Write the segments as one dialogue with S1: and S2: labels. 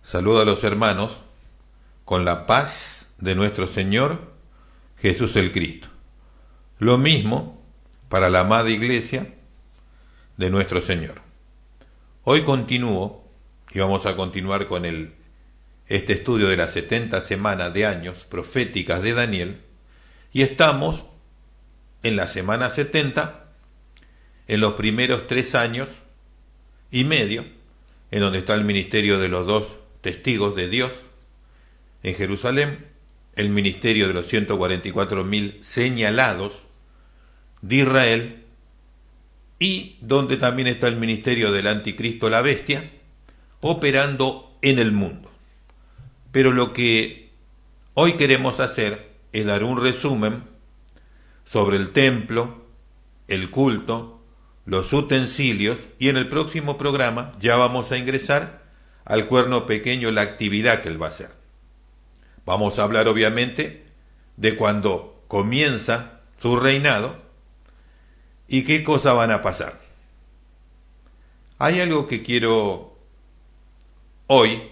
S1: Saludo a los hermanos con la paz de nuestro Señor Jesús el Cristo. Lo mismo para la amada iglesia de nuestro Señor. Hoy continúo y vamos a continuar con este estudio de las 70 semanas de años proféticas de Daniel, y estamos en la semana 70, en los primeros 3 años y medio, en donde está el ministerio de los 2 testigos de Dios en Jerusalén, el ministerio de los 144.000 señalados de Israel, y donde también está el ministerio del anticristo, la bestia, operando en el mundo. Pero lo que hoy queremos hacer es dar un resumen sobre el templo, el culto, los utensilios, y en el próximo programa ya vamos a ingresar al cuerno pequeño, la actividad que él va a hacer. Vamos a hablar obviamente de cuando comienza su reinado y qué cosas van a pasar. Hay algo que quiero hoy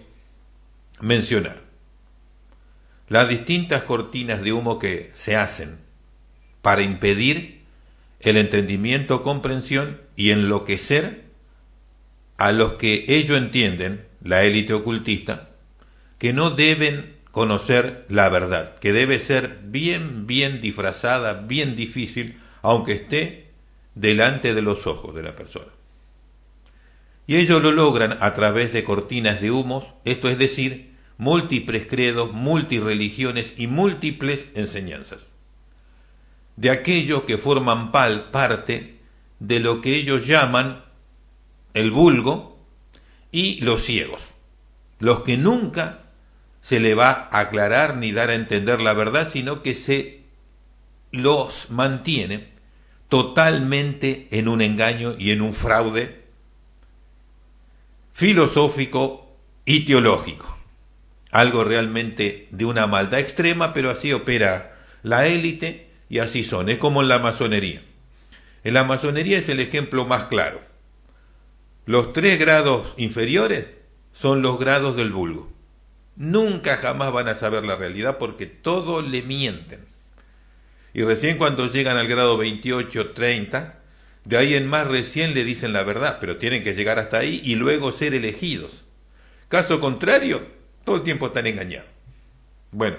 S1: mencionar. Las distintas cortinas de humo que se hacen para impedir el entendimiento, comprensión y enloquecer a los que ellos entienden, la élite ocultista, que no deben conocer la verdad, que debe ser bien disfrazada, bien difícil, aunque esté delante de los ojos de la persona. Y ellos lo logran a través de cortinas de humos, esto es decir, múltiples credos, multireligiones y múltiples enseñanzas, de aquellos que forman parte de lo que ellos llaman el vulgo y los ciegos, los que nunca se le va a aclarar ni dar a entender la verdad, sino que se los mantiene totalmente en un engaño y en un fraude filosófico y teológico, algo realmente de una maldad extrema, pero así opera la élite y así son. Es como en la masonería. En la masonería es el ejemplo más claro. Los 3 grados inferiores son los grados del vulgo. Nunca jamás van a saber la realidad porque todo le mienten. Y recién cuando llegan al grado 28, 30, de ahí en más recién le dicen la verdad, pero tienen que llegar hasta ahí y luego ser elegidos. Caso contrario, todo el tiempo están engañados. Bueno,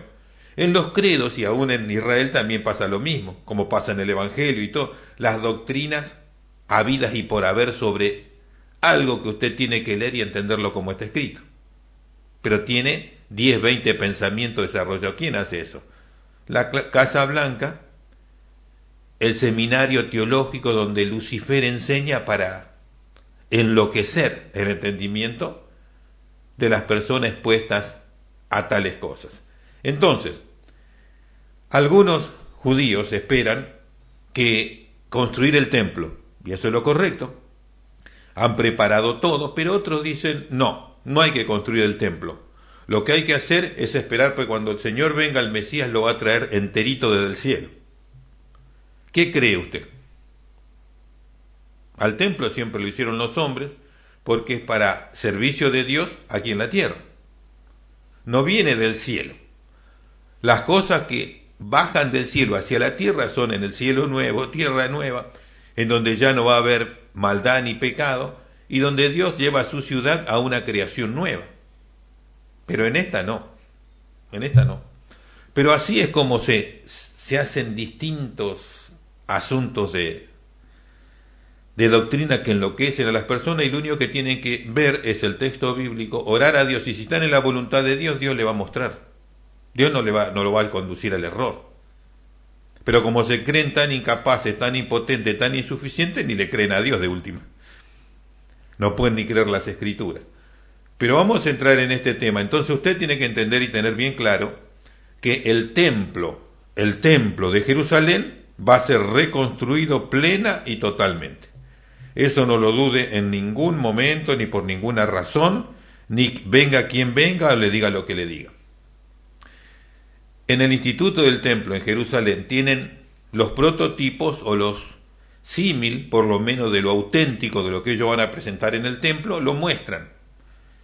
S1: en los credos y aún en Israel también pasa lo mismo, como pasa en el Evangelio y todo, las doctrinas habidas y por haber sobre algo que usted tiene que leer y entenderlo como está escrito. Pero tiene 10, 20 pensamientos desarrollados. ¿Quién hace eso? La Casa Blanca, el seminario teológico donde Lucifer enseña para enloquecer el entendimiento de las personas expuestas a tales cosas. Entonces, algunos judíos esperan que construir el templo, y eso es lo correcto, han preparado todo, pero otros dicen, no hay que construir el templo. Lo que hay que hacer es esperar, porque cuando el Señor venga, el Mesías lo va a traer enterito desde el cielo. ¿Qué cree usted? Al templo siempre lo hicieron los hombres, porque es para servicio de Dios aquí en la tierra. No viene del cielo. Las cosas que bajan del cielo hacia la tierra son en el cielo nuevo, tierra nueva, en donde ya no va a haber maldad ni pecado, y donde Dios lleva a su ciudad a una creación nueva. Pero en esta no. Pero así es como se hacen distintos asuntos de doctrina que enloquecen a las personas, y lo único que tienen que ver es el texto bíblico, orar a Dios, y si están en la voluntad de Dios, Dios le va a mostrar. Dios no lo va a conducir al error. Pero como se creen tan incapaces, tan impotentes, tan insuficientes, ni le creen a Dios de última. No pueden ni creer las Escrituras. Pero vamos a entrar en este tema. Entonces usted tiene que entender y tener bien claro que el templo de Jerusalén va a ser reconstruido plena y totalmente. Eso no lo dude en ningún momento, ni por ninguna razón, ni venga quien venga o le diga lo que le diga. En el Instituto del Templo en Jerusalén tienen los prototipos o los símil, por lo menos de lo auténtico de lo que ellos van a presentar en el templo, lo muestran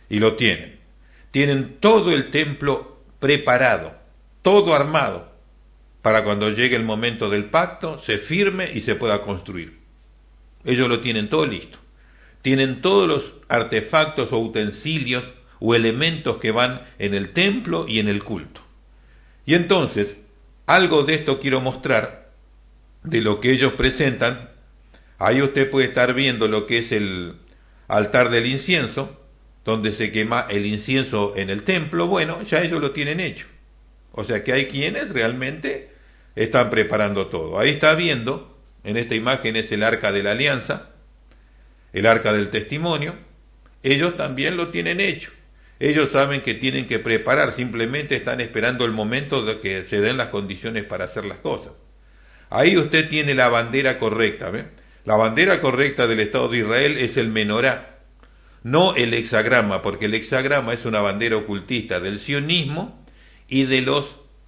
S1: y lo tienen. tienen todo el templo preparado, todo armado, para cuando llegue el momento del pacto, se firme y se pueda construir. Ellos lo tienen todo listo. Tienen todos los artefactos o utensilios o elementos que van en el templo y en el culto. Y entonces, algo de esto quiero mostrar, de lo que ellos presentan. Ahí usted puede estar viendo lo que es el altar del incienso, donde se quema el incienso en el templo. Bueno, ya ellos lo tienen hecho. O sea que hay quienes realmente están preparando todo. Ahí está viendo, en esta imagen es el arca de la alianza, el arca del testimonio. Ellos también lo tienen hecho. Ellos saben que tienen que preparar, simplemente están esperando el momento de que se den las condiciones para hacer las cosas. Ahí usted tiene la bandera correcta, ¿ve? La bandera correcta del Estado de Israel es el menorá, no el hexagrama, porque el hexagrama es una bandera ocultista del sionismo y de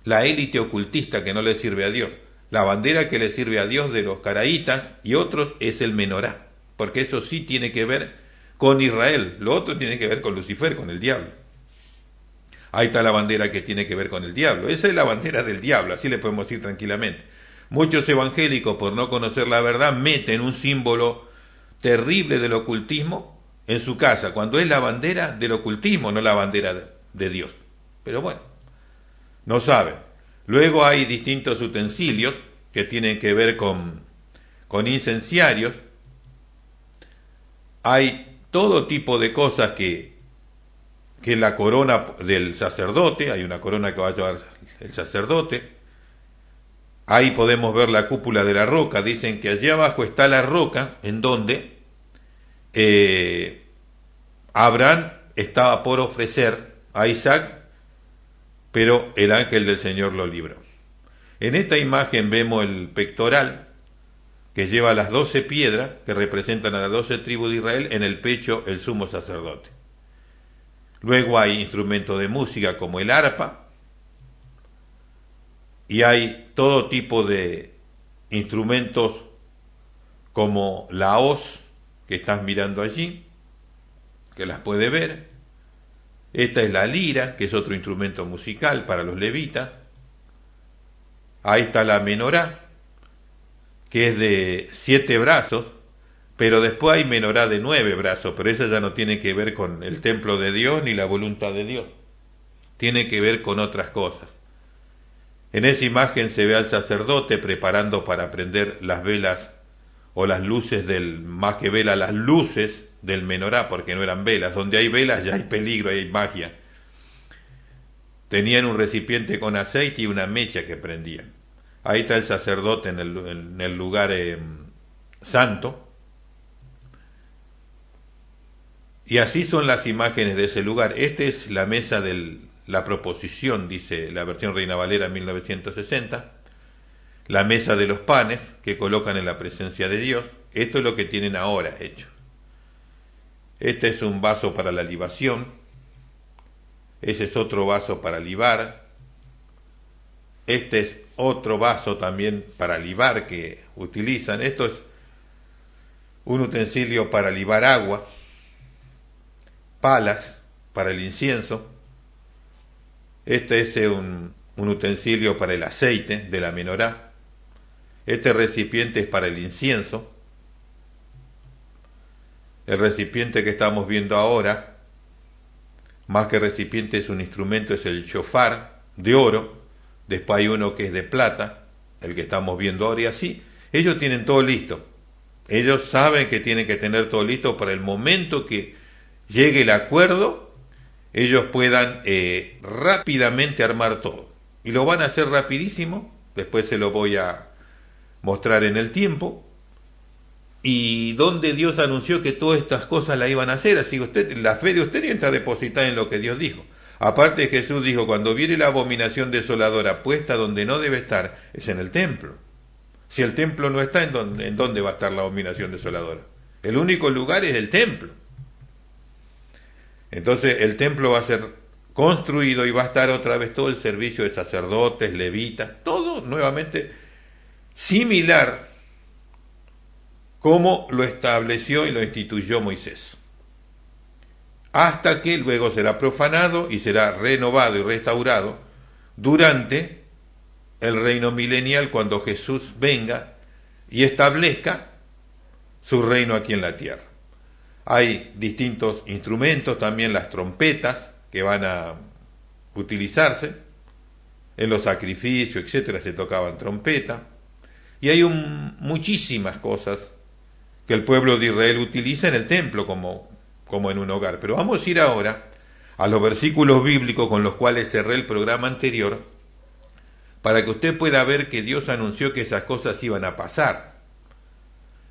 S1: la élite ocultista que no le sirve a Dios. La bandera que le sirve a Dios de los caraítas y otros es el menorá, porque eso sí tiene que ver con Israel, lo otro tiene que ver con Lucifer, con el diablo. Ahí está la bandera que tiene que ver con el diablo, esa es la bandera del diablo, así le podemos decir tranquilamente. Muchos evangélicos, por no conocer la verdad, meten un símbolo terrible del ocultismo en su casa, cuando es la bandera del ocultismo, no la bandera de Dios. Pero bueno, no saben. Luego hay distintos utensilios que tienen que ver con incenciarios. Hay todo tipo de cosas que la corona del sacerdote, hay una corona que va a llevar el sacerdote. Ahí podemos ver la cúpula de la roca. Dicen que allí abajo está la roca en donde Abraham estaba por ofrecer a Isaac, pero el ángel del Señor lo libró. En esta imagen vemos el pectoral que lleva las 12 piedras que representan a las 12 tribus de Israel, en el pecho el sumo sacerdote. Luego hay instrumentos de música como el arpa, y hay todo tipo de instrumentos como la hoz que estás mirando allí, que las puede ver. Esta es la lira, que es otro instrumento musical para los levitas. Ahí está la menorá, que es de 7 brazos, pero después hay menorá de 9 brazos, pero esa ya no tiene que ver con el templo de Dios ni la voluntad de Dios. Tiene que ver con otras cosas. En esa imagen se ve al sacerdote preparando para prender las velas o las luces más que velas, las luces del menorá, porque no eran velas. Donde hay velas ya hay peligro, hay magia. Tenían un recipiente con aceite y una mecha que prendían. Ahí está el sacerdote en el lugar santo. Y así son las imágenes de ese lugar. Esta es la mesa la proposición, dice la versión Reina Valera 1960, la mesa de los panes que colocan en la presencia de Dios. Esto es lo que tienen ahora hecho. Este es un vaso para la libación, ese es otro vaso para libar, este es otro vaso también para libar que utilizan. Esto es un utensilio para libar agua, palas para el incienso. Este es un utensilio para el aceite de la menorá. Este recipiente es para el incienso. El recipiente que estamos viendo ahora, más que recipiente es un instrumento, es el shofar de oro. Después hay uno que es de plata, el que estamos viendo ahora, y así. Ellos tienen todo listo. Ellos saben que tienen que tener todo listo para el momento que llegue el acuerdo, ellos puedan rápidamente armar todo. Y lo van a hacer rapidísimo, después se lo voy a mostrar en el tiempo, y donde Dios anunció que todas estas cosas las iban a hacer, así que la fe de usted está depositada en lo que Dios dijo. Aparte Jesús dijo, cuando viene la abominación desoladora puesta donde no debe estar, es en el templo. Si el templo no está, ¿en dónde va a estar la abominación desoladora? El único lugar es el templo. Entonces el templo va a ser construido y va a estar otra vez todo el servicio de sacerdotes, levitas, todo nuevamente similar como lo estableció y lo instituyó Moisés. hasta que luego será profanado y será renovado y restaurado durante el reino milenial, cuando Jesús venga y establezca su reino aquí en la tierra. Hay distintos instrumentos, también las trompetas que van a utilizarse en los sacrificios, etcétera, se tocaban trompetas, y hay muchísimas cosas que el pueblo de Israel utiliza en el templo como en un hogar. Pero vamos a ir ahora a los versículos bíblicos con los cuales cerré el programa anterior, para que usted pueda ver que Dios anunció que esas cosas iban a pasar.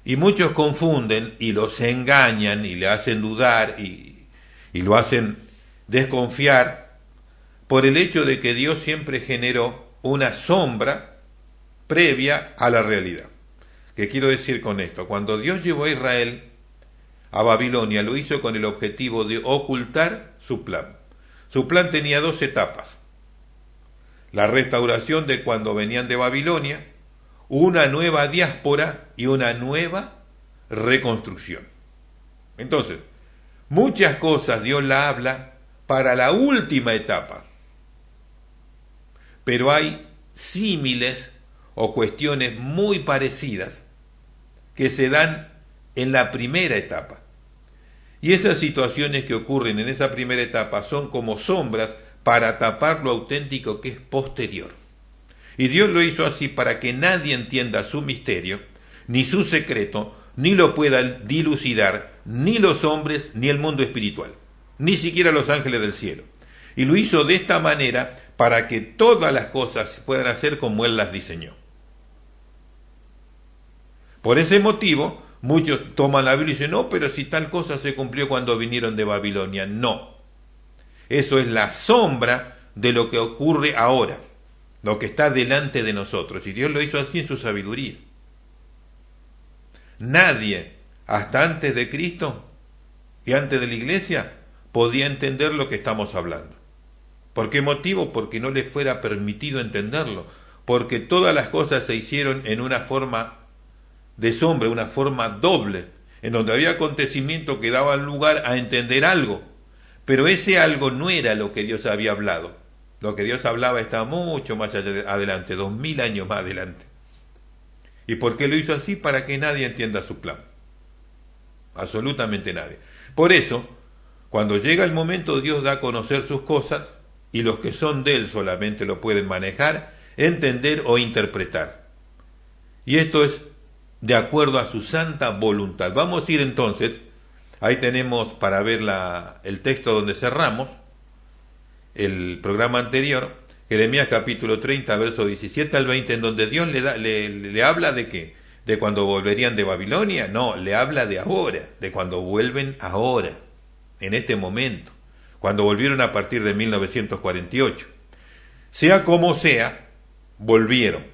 S1: Y muchos confunden y los engañan y le hacen dudar y lo hacen desconfiar por el hecho de que Dios siempre generó una sombra previa a la realidad. ¿Qué quiero decir con esto? Cuando Dios llevó a Israel a Babilonia, lo hizo con el objetivo de ocultar su plan. Su plan tenía dos etapas: la restauración de cuando venían de Babilonia, una nueva diáspora y una nueva reconstrucción. Entonces, muchas cosas Dios la habla para la última etapa, pero hay símiles o cuestiones muy parecidas que se dan en la primera etapa. Y esas situaciones que ocurren en esa primera etapa son como sombras para tapar lo auténtico que es posterior. Y Dios lo hizo así para que nadie entienda su misterio, ni su secreto, ni lo pueda dilucidar, ni los hombres, ni el mundo espiritual, ni siquiera los ángeles del cielo. Y lo hizo de esta manera para que todas las cosas puedan hacer como Él las diseñó. Por ese motivo, muchos toman la Biblia y dicen, no, pero si tal cosa se cumplió cuando vinieron de Babilonia. No. Eso es la sombra de lo que ocurre ahora, lo que está delante de nosotros. Y Dios lo hizo así en su sabiduría. Nadie, hasta antes de Cristo y antes de la iglesia, podía entender lo que estamos hablando. ¿Por qué motivo? Porque no les fuera permitido entenderlo. Porque todas las cosas se hicieron en una forma de sombra, una forma doble, en donde había acontecimientos que daban lugar a entender algo, pero ese algo no era lo que Dios había hablado. Lo que Dios hablaba estaba mucho más adelante, 2000 años más adelante. ¿Y por qué lo hizo así? Para que nadie entienda su plan. Absolutamente nadie. Por eso, cuando llega el momento, Dios da a conocer sus cosas, y los que son de Él solamente lo pueden manejar, entender o interpretar. Y esto es de acuerdo a su santa voluntad. Vamos a ir entonces, ahí tenemos para ver el texto donde cerramos el programa anterior, Jeremías capítulo 30, verso 17 al 20, en donde Dios le habla de qué, de cuando volverían de Babilonia. No, le habla de ahora, de cuando vuelven ahora, en este momento, cuando volvieron a partir de 1948. Sea como sea, volvieron.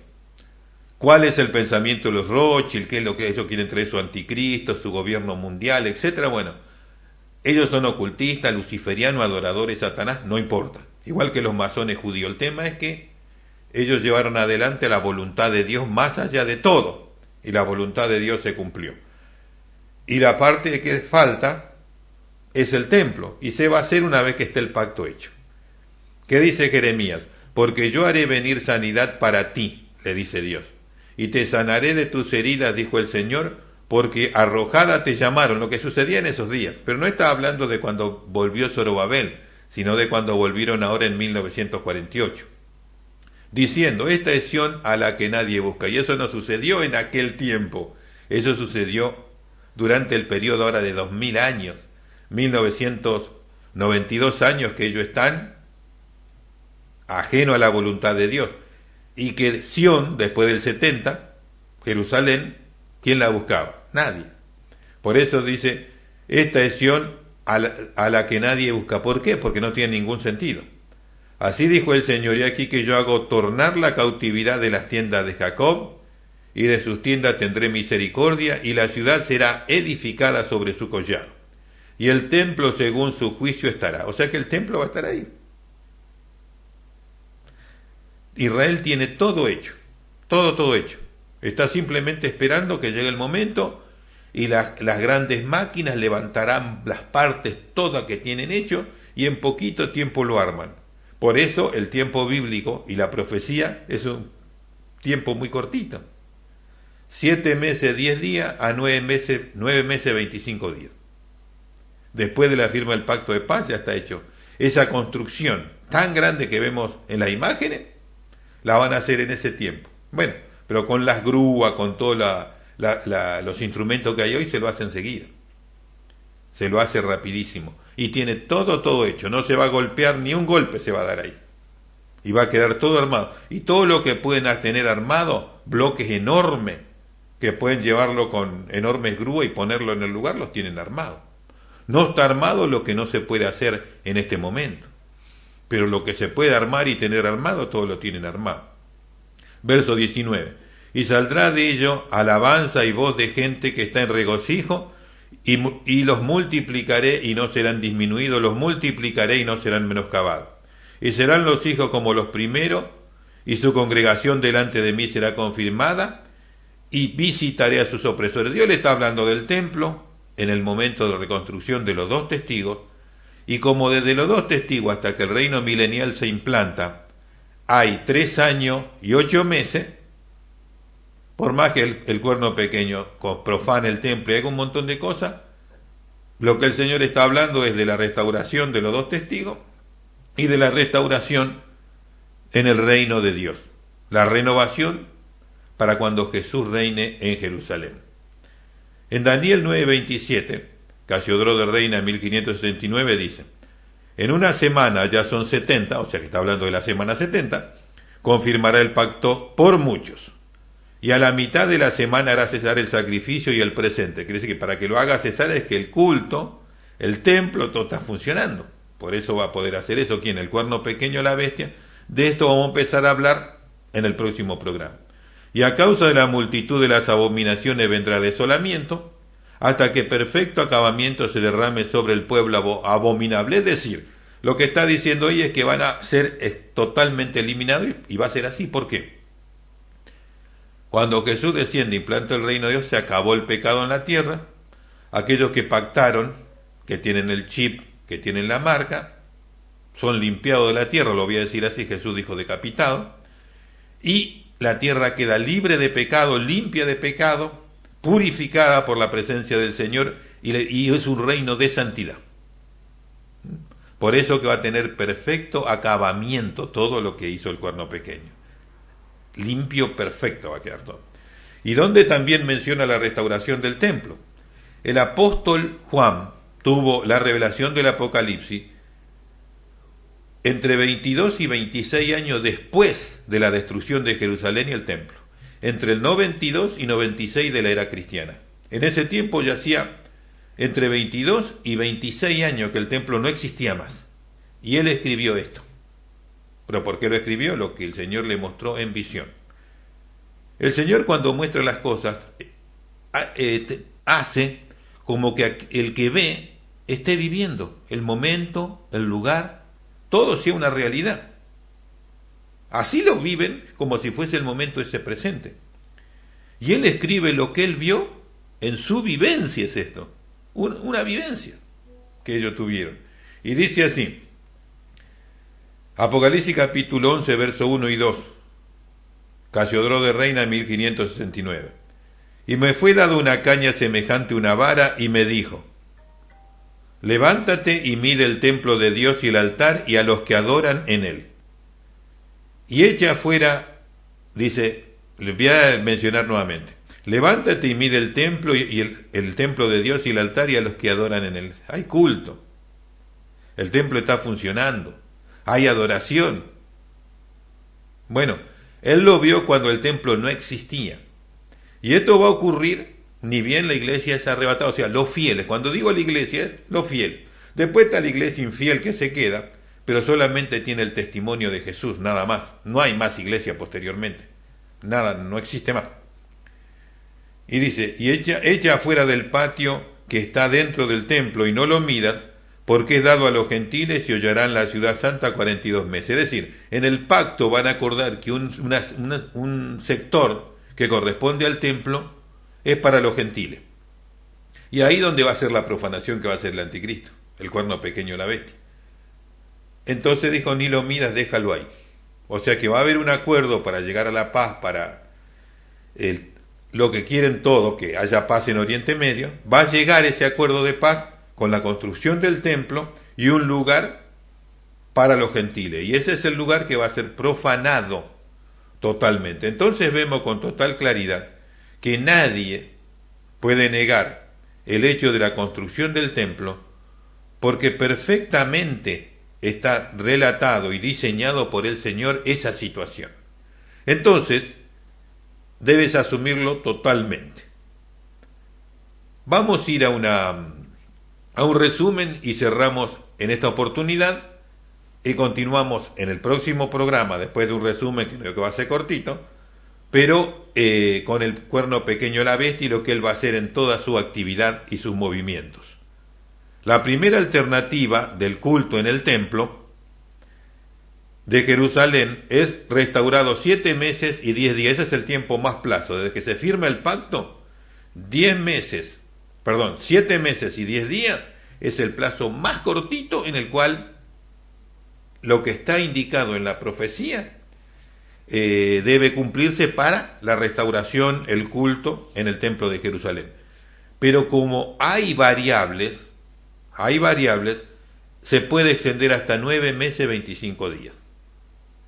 S1: ¿Cuál es el pensamiento de los Rothschild? ¿Qué es lo que ellos quieren traer? Su anticristo, su gobierno mundial, etcétera. Bueno, ellos son ocultistas, luciferianos, adoradores de Satanás, no importa. Igual que los masones judíos. El tema es que ellos llevaron adelante la voluntad de Dios más allá de todo. Y la voluntad de Dios se cumplió. Y la parte que falta es el templo. Y se va a hacer una vez que esté el pacto hecho. ¿Qué dice Jeremías? Porque yo haré venir sanidad para ti, le dice Dios. Y te sanaré de tus heridas, dijo el Señor, porque arrojada te llamaron, lo que sucedía en esos días. Pero no está hablando de cuando volvió Zorobabel, sino de cuando volvieron ahora en 1948. Diciendo, esta es Sión a la que nadie busca. Y eso no sucedió en aquel tiempo. Eso sucedió durante el periodo ahora de 2000 años, 1992 años que ellos están ajeno a la voluntad de Dios. Y que Sión, después del 70, Jerusalén, ¿quién la buscaba? Nadie. Por eso dice, esta es Sión a la que nadie busca. ¿Por qué? Porque no tiene ningún sentido. Así dijo el Señor, y aquí que yo hago tornar la cautividad de las tiendas de Jacob, y de sus tiendas tendré misericordia, y la ciudad será edificada sobre su collado. Y el templo según su juicio estará. O sea que el templo va a estar ahí. Israel tiene todo hecho, todo hecho. Está simplemente esperando que llegue el momento y las grandes máquinas levantarán las partes todas que tienen hecho y en poquito tiempo lo arman. Por eso el tiempo bíblico y la profecía es un tiempo muy cortito. 7 meses 10 días a 9 meses 25 días. Después de la firma del pacto de paz ya está hecho. Esa construcción tan grande que vemos en las imágenes la van a hacer en ese tiempo. Bueno, pero con las grúas, con todos los instrumentos que hay hoy, se lo hace enseguida. Se lo hace rapidísimo. Y tiene todo hecho. No se va a golpear, ni un golpe se va a dar ahí. Y va a quedar todo armado. Y todo lo que pueden tener armado, bloques enormes, que pueden llevarlo con enormes grúas y ponerlo en el lugar, los tienen armados. No está armado lo que no se puede hacer en este momento. Pero lo que se puede armar y tener armado, todo lo tienen armado. Verso 19. Y saldrá de ello alabanza y voz de gente que está en regocijo, y los multiplicaré y no serán disminuidos, los multiplicaré y no serán menoscabados. Y serán los hijos como los primeros, y su congregación delante de mí será confirmada, y visitaré a sus opresores. Dios le está hablando del templo en el momento de reconstrucción de los 2 testigos, y como desde los 2 testigos hasta que el reino milenial se implanta, hay 3 años y 8 meses, por más que el cuerno pequeño profane el templo y haga un montón de cosas, lo que el Señor está hablando es de la restauración de los 2 testigos y de la restauración en el reino de Dios, la renovación para cuando Jesús reine en Jerusalén. En Daniel 9:27, Casiodoro de Reina 1569 dice: en una semana, ya son 70, o sea que está hablando de la semana 70, confirmará el pacto por muchos. Y a la mitad de la semana hará cesar el sacrificio y el presente. Quiere decir que para que lo haga cesar es que el culto, el templo, todo está funcionando. Por eso va a poder hacer eso. ¿Quién? El cuerno pequeño, la bestia. De esto vamos a empezar a hablar en el próximo programa. Y a causa de la multitud de las abominaciones vendrá desolamiento, hasta que perfecto acabamiento se derrame sobre el pueblo abominable. Es decir, lo que está diciendo hoy es que van a ser totalmente eliminados, y va a ser así. ¿Por qué? Cuando Jesús desciende y planta el reino de Dios, se acabó el pecado en la tierra. Aquellos que pactaron, que tienen el chip, que tienen la marca, son limpiados de la tierra, lo voy a decir así, Jesús dijo decapitado, y la tierra queda libre de pecado, limpia de pecado, purificada por la presencia del Señor, y es un reino de santidad. Por eso que va a tener perfecto acabamiento todo lo que hizo el cuerno pequeño. Limpio, perfecto va a quedar todo. Y donde también menciona la restauración del templo. El apóstol Juan tuvo la revelación del Apocalipsis entre 22 y 26 años después de la destrucción de Jerusalén y el templo, entre el 92 y 96 de la era cristiana. En ese tiempo ya hacía entre 22 y 26 años que el templo no existía más. Y él escribió esto. ¿Pero por qué lo escribió? Lo que el Señor le mostró en visión. El Señor, cuando muestra las cosas, hace como que el que ve esté viviendo el momento, el lugar, todo sea una realidad. Así lo viven como si fuese el momento ese presente. Y Él escribe lo que Él vio en su vivencia, es esto, una vivencia que ellos tuvieron. Y dice así, Apocalipsis capítulo 11, verso 1 y 2, Casiodoro de Reina 1569. Y me fue dado una caña semejante a una vara y me dijo, levántate y mide el templo de Dios y el altar y a los que adoran en él. Y echa afuera, dice, le voy a mencionar nuevamente, levántate y mide el templo y el templo de Dios y el altar y a los que adoran en él. Hay culto, el templo está funcionando, hay adoración. Bueno, él lo vio cuando el templo no existía. Y esto va a ocurrir ni bien la iglesia es arrebatada, o sea, los fieles. Cuando digo la iglesia, los fieles. Después está la iglesia infiel que se queda, pero solamente tiene el testimonio de Jesús, nada más. No hay más iglesia posteriormente. Nada, no existe más. Y dice, y echa afuera del patio que está dentro del templo y no lo midas, porque es dado a los gentiles y hollarán la ciudad santa 42 meses. Es decir, en el pacto van a acordar que un sector que corresponde al templo es para los gentiles. Y ahí donde va a ser la profanación que va a ser el anticristo, el cuerno pequeño de la bestia. Entonces dijo, ni lo midas, déjalo ahí. O sea que va a haber un acuerdo para llegar a la paz, para lo que quieren todos, que haya paz en Oriente Medio. Va a llegar ese acuerdo de paz con la construcción del templo y un lugar para los gentiles. Y ese es el lugar que va a ser profanado totalmente. Entonces vemos con total claridad que nadie puede negar el hecho de la construcción del templo, porque perfectamente está relatado y diseñado por el Señor esa situación. Entonces, debes asumirlo totalmente. Vamos a ir a un resumen y cerramos en esta oportunidad y continuamos en el próximo programa, después de un resumen que creo que va a ser cortito, pero con el cuerno pequeño de la bestia y lo que él va a hacer en toda su actividad y sus movimientos. La primera alternativa del culto en el templo de Jerusalén es restaurado 7 meses y 10 días. Ese es el tiempo más plazo. Desde que se firma el pacto, 7 meses y 10 días es el plazo más cortito en el cual lo que está indicado en la profecía debe cumplirse para la restauración, el culto en el templo de Jerusalén. Pero como hay variables, se puede extender hasta 9 meses, 25 días.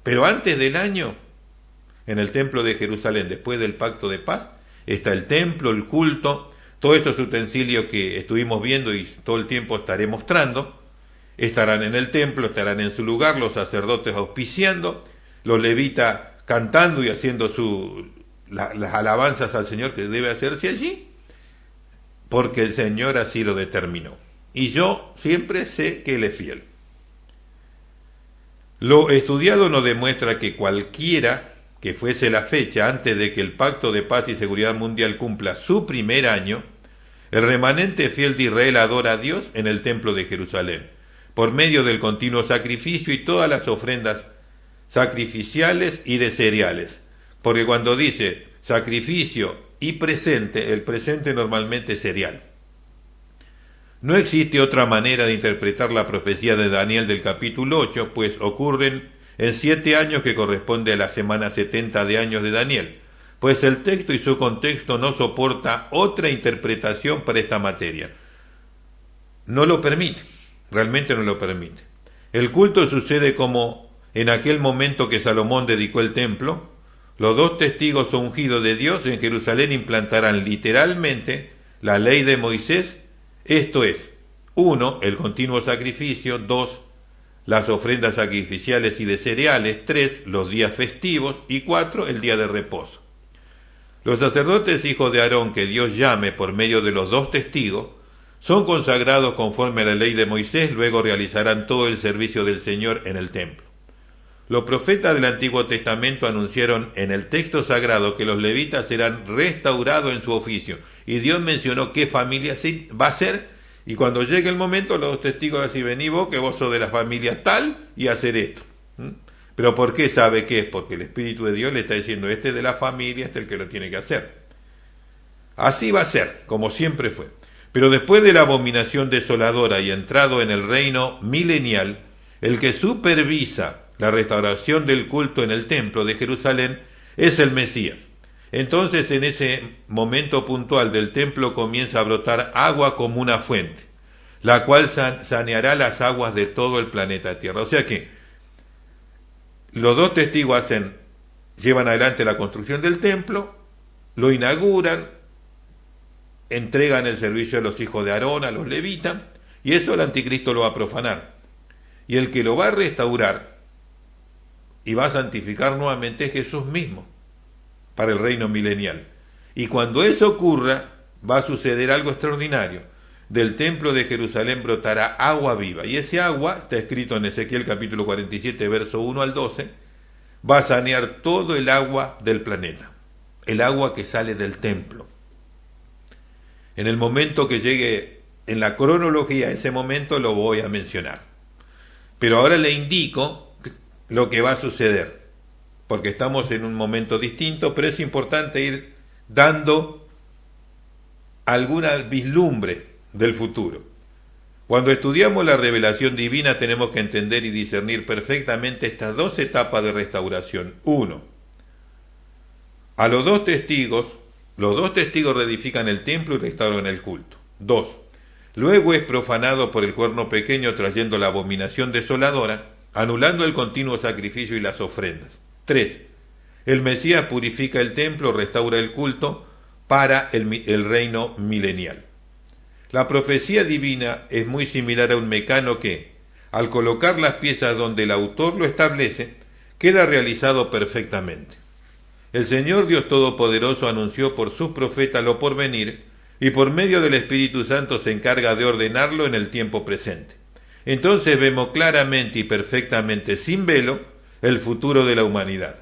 S1: Pero antes del año, en el templo de Jerusalén, después del pacto de paz, está el templo, el culto, todos estos utensilios que estuvimos viendo y todo el tiempo estaré mostrando, estarán en el templo, estarán en su lugar, los sacerdotes auspiciando, los levitas cantando y haciendo las alabanzas al Señor que debe hacerse allí, porque el Señor así lo determinó. Y yo siempre sé que Él es fiel. Lo estudiado nos demuestra que cualquiera que fuese la fecha antes de que el Pacto de Paz y Seguridad Mundial cumpla su primer año, el remanente fiel de Israel adora a Dios en el templo de Jerusalén, por medio del continuo sacrificio y todas las ofrendas sacrificiales y de cereales. Porque cuando dice sacrificio y presente, el presente normalmente es cereal. No existe otra manera de interpretar la profecía de Daniel del capítulo 8, pues ocurren en 7 años que corresponde a la semana 70 de años de Daniel, pues el texto y su contexto no soporta otra interpretación para esta materia. No lo permite, realmente no lo permite. El culto sucede como en aquel momento que Salomón dedicó el templo. Los 2 testigos ungidos de Dios en Jerusalén implantarán literalmente la ley de Moisés. Esto es, 1, el continuo sacrificio, 2, las ofrendas sacrificiales y de cereales, 3, los días festivos y 4, el día de reposo. Los sacerdotes hijos de Aarón que Dios llame por medio de los 2 testigos son consagrados conforme a la ley de Moisés, luego realizarán todo el servicio del Señor en el templo. Los profetas del Antiguo Testamento anunciaron en el texto sagrado que los levitas serán restaurados en su oficio, y Dios mencionó qué familia va a ser, y cuando llegue el momento los 2 testigos van a decir, vení vos, que vos sos de la familia tal, y hacer esto. Pero ¿por qué sabe qué es? Porque el Espíritu de Dios le está diciendo, este es de la familia, este es el que lo tiene que hacer. Así va a ser, como siempre fue. Pero después de la abominación desoladora y entrado en el reino milenial, el que supervisa la restauración del culto en el templo de Jerusalén es el Mesías. Entonces en ese momento puntual del templo comienza a brotar agua como una fuente, la cual saneará las aguas de todo el planeta Tierra. O sea que los 2 testigos llevan adelante la construcción del templo, lo inauguran, entregan el servicio a los hijos de Aarón, a los levitas, y eso el anticristo lo va a profanar. Y el que lo va a restaurar y va a santificar nuevamente es Jesús mismo para el reino milenial. Y cuando eso ocurra, va a suceder algo extraordinario. Del templo de Jerusalén brotará agua viva, y ese agua, está escrito en Ezequiel capítulo 47, verso 1 al 12, va a sanear todo el agua del planeta, el agua que sale del templo. En el momento que llegue en la cronología, ese momento lo voy a mencionar. Pero ahora le indico lo que va a suceder, porque estamos en un momento distinto, pero es importante ir dando alguna vislumbre del futuro. Cuando estudiamos la revelación divina tenemos que entender y discernir perfectamente estas dos etapas de restauración. Uno, a los dos testigos reedifican el templo y restauran el culto. Dos, luego es profanado por el cuerno pequeño trayendo la abominación desoladora, anulando el continuo sacrificio y las ofrendas. Tres, el Mesías purifica el templo, restaura el culto para el reino milenial. La profecía divina es muy similar a un mecano que, al colocar las piezas donde el autor lo establece, queda realizado perfectamente. El Señor Dios Todopoderoso anunció por sus profetas lo porvenir y por medio del Espíritu Santo se encarga de ordenarlo en el tiempo presente. Entonces vemos claramente y perfectamente, sin velo, el futuro de la humanidad.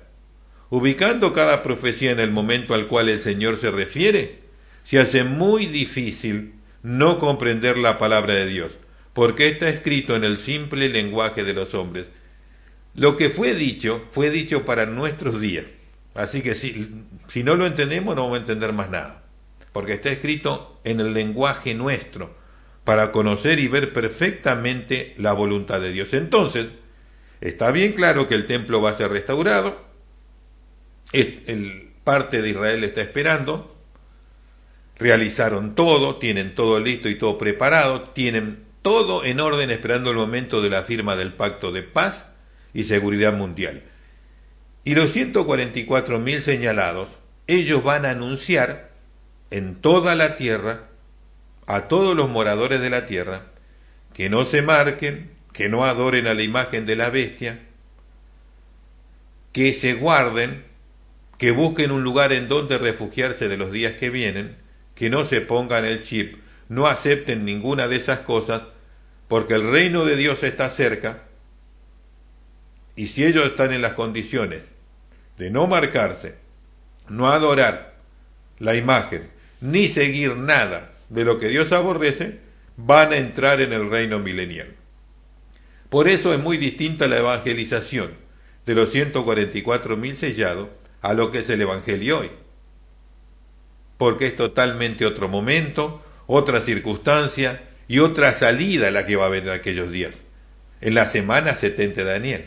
S1: Ubicando cada profecía en el momento al cual el Señor se refiere, se hace muy difícil no comprender la palabra de Dios, porque está escrito en el simple lenguaje de los hombres. Lo que fue dicho para nuestros días. Así que si no lo entendemos, no vamos a entender más nada, porque está escrito en el lenguaje nuestro, para conocer y ver perfectamente la voluntad de Dios. Entonces, está bien claro que el templo va a ser restaurado, parte de Israel está esperando, realizaron todo, tienen todo listo y todo preparado, tienen todo en orden esperando el momento de la firma del pacto de paz y seguridad mundial. Y los 144.000 señalados, ellos van a anunciar en toda la tierra, a todos los moradores de la tierra, que no se marquen, que no adoren a la imagen de la bestia, que se guarden, que busquen un lugar en donde refugiarse de los días que vienen, que no se pongan el chip, no acepten ninguna de esas cosas, porque el reino de Dios está cerca, y si ellos están en las condiciones de no marcarse, no adorar la imagen, ni seguir nada de lo que Dios aborrece, van a entrar en el reino milenial. Por eso es muy distinta la evangelización de los 144.000 sellados a lo que es el evangelio hoy, porque es totalmente otro momento, otra circunstancia y otra salida la que va a haber en aquellos días, en la semana 70 de Daniel.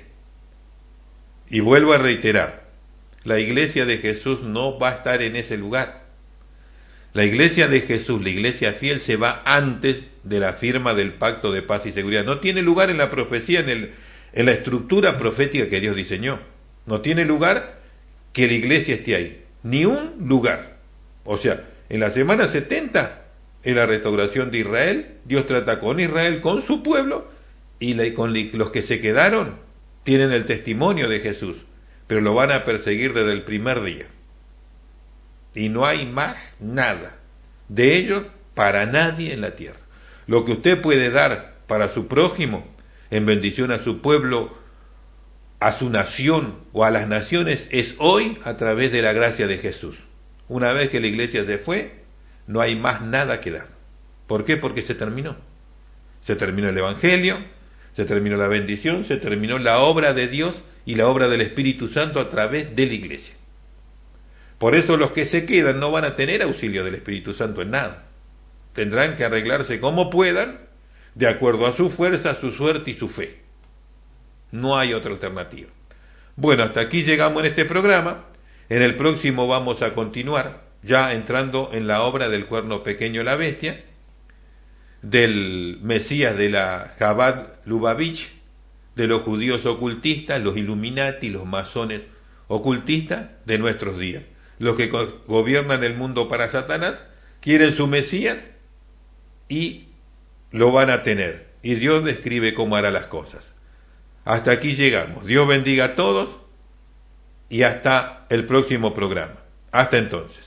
S1: Y vuelvo a reiterar, la iglesia de Jesús no va a estar en ese lugar. La iglesia de Jesús, la iglesia fiel, se va antes de la firma del pacto de paz y seguridad. No tiene lugar en la profecía, en la estructura profética que Dios diseñó. No tiene lugar que la iglesia esté ahí. Ni un lugar. O sea, en la semana 70, en la restauración de Israel, Dios trata con Israel, con su pueblo, y con los que se quedaron tienen el testimonio de Jesús, pero lo van a perseguir desde el primer día. Y no hay más nada de ellos para nadie en la tierra. Lo que usted puede dar para su prójimo, en bendición a su pueblo, a su nación o a las naciones, es hoy a través de la gracia de Jesús. Una vez que la iglesia se fue, no hay más nada que dar. ¿Por qué? Porque se terminó. Se terminó el evangelio, se terminó la bendición, se terminó la obra de Dios y la obra del Espíritu Santo a través de la iglesia. Por eso los que se quedan no van a tener auxilio del Espíritu Santo en nada. Tendrán que arreglarse como puedan, de acuerdo a su fuerza, su suerte y su fe. No hay otra alternativa. Bueno, hasta aquí llegamos en este programa. En el próximo vamos a continuar, ya entrando en la obra del cuerno pequeño la bestia, del Mesías de la Chabad Lubavitch, de los judíos ocultistas, los Illuminati, los masones ocultistas de nuestros días. Los que gobiernan el mundo para Satanás quieren su Mesías y lo van a tener. Y Dios describe cómo hará las cosas. Hasta aquí llegamos. Dios bendiga a todos y hasta el próximo programa. Hasta entonces.